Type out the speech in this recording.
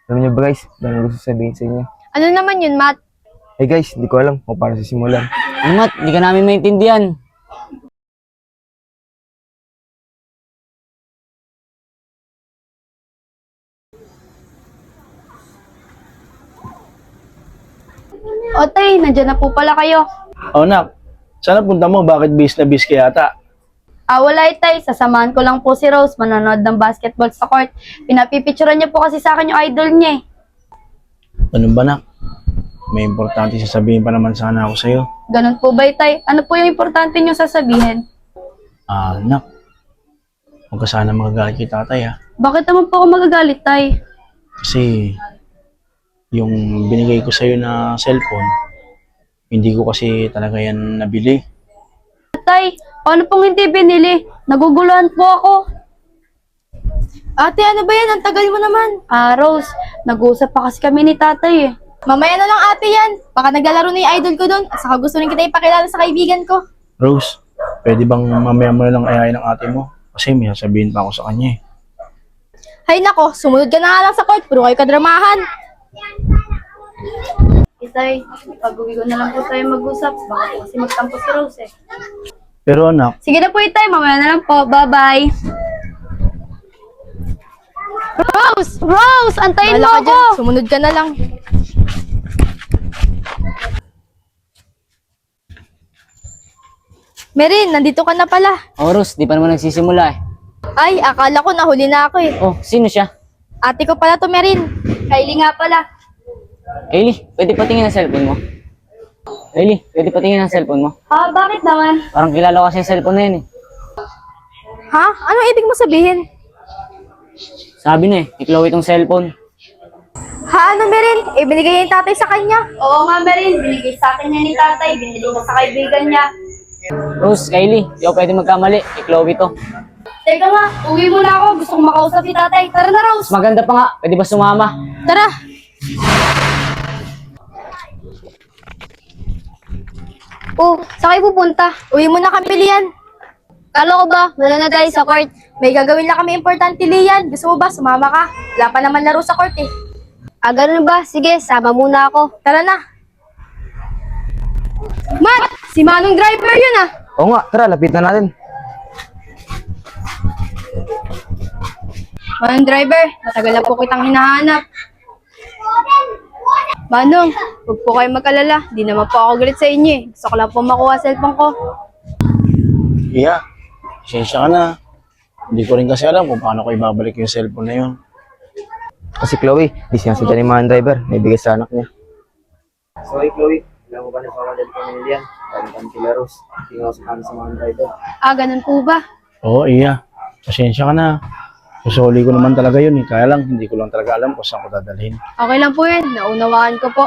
Alam niyo ba guys, dahil gusto sabihin sa inyo. Ano naman yun, Matt? Hey guys, hindi ko alam kung paano sisimulan. Ano, Mat? Hindi ka namin maintindihan. O tay, nandiyan na po pala kayo. Oh, nak. Sana punta mo. Bakit bis na bis ka yata? Wala tay, sasamahan ko lang po si Rose manonood ng basketball sa court. Pinapipicturean niya po kasi sa akin yung idol niya eh. Ganun ba, nak? May importante sasabihin pa naman sana ako sa'yo. Ganun po ba tay? Ano po yung importante niyo sasabihin? Nak. Huwag ka sana magagalit kay tatay, ha? Bakit naman po ako magagalit tay? Kasi yung binigay ko sa'yo na cellphone, hindi ko kasi talaga yan nabili. Tay, paano pong hindi binili? Naguguluhan po ako. Ate, ano ba yan? Ang tagal mo naman. Rose, nag-uusap pa kasi kami ni tatay eh. Mamaya na lang ate yan. Baka naglalaro na yung idol ko doon. At saka gusto rin kita ipakilala sa kaibigan ko. Rose, pwede bang mamaya mo na lang ayayin ng ate mo? Kasi may sasabihin pa ako sa kanya, eh. Hay nako, sumunod ka na nga lang sa court. Puro kayo kadramahan. Tay, pag-uwi ko na lang po tayo mag-usap. Baka po kasi magtampo si Rose eh. Pero anak, Sige na po tay, mamaya na lang po. Bye-bye. Rose! Rose! Antayin mo Bahala ka ako! dyan. Sumunod ka na lang. Merin, nandito ka na pala. Oh, Rose, di pa naman nagsisimula eh. Ay, akala ko nahuli na ako eh. Oh, sino siya? Ate ko pala to, Merin. Kylie nga pala. Kaylee, pwede patingin ang cellphone mo? Kaylee, pwede patingin ang cellphone mo? Bakit naman? Parang kilala ko kasi yung cellphone na yun eh. Ha? Anong ibig mo sabihin? Sabi na eh, ni Chloe itong cellphone. Ha? Ano, Merin? Ibinigay yung tatay sa kanya. Oo nga, Merin. Binigay sa akin niya ni tatay. Binili ko sa kaibigan niya. Rose, Kaylee, di ako pwede magkamali. Ni Chloe to. Teka nga, uwi muna ako. Gusto kong makausap si tatay. Tara na, Rose. Mas maganda pa nga, pwede ba sumama? Tara. Oh, saan kayo pupunta? Uwi mo na kami, Lian. Kalo ko ba? Wala na tayo sa court. May gagawin lang kami importante, Lian. Gusto mo ba? Sumama ka. Wala pa naman laro sa court eh. Ganun ba? Sige, sama muna ako. Tara na. Matt! Si Manong driver yun ah. Oo nga, tara, lapit na natin. Manong driver, matagal na po kitang hinahanap. Manong, huwag po kayo mag-alala. Di naman po ako galit sa inyo eh. Gusto ko lang po makuha cellphone ko. iya, pasensya ka na. Hindi ko rin kasi alam kung paano ko ibabalik yung cellphone na yun. Kasi Chloe, di siya sa ni mga driver, may bigay sa anak niya. Sorry Chloe, alam mo ba na sa mga ni Lian? Parang kami kila Rose, tingnan ko sa kami sa mga driver. Ganun po ba? Oo, iya. Pasensya ka na. Susuli ko naman talaga yun, eh. Kaya lang, hindi ko lang talaga alam kung saan ko dadalhin. Okay lang po yun. Naunawaan ko po.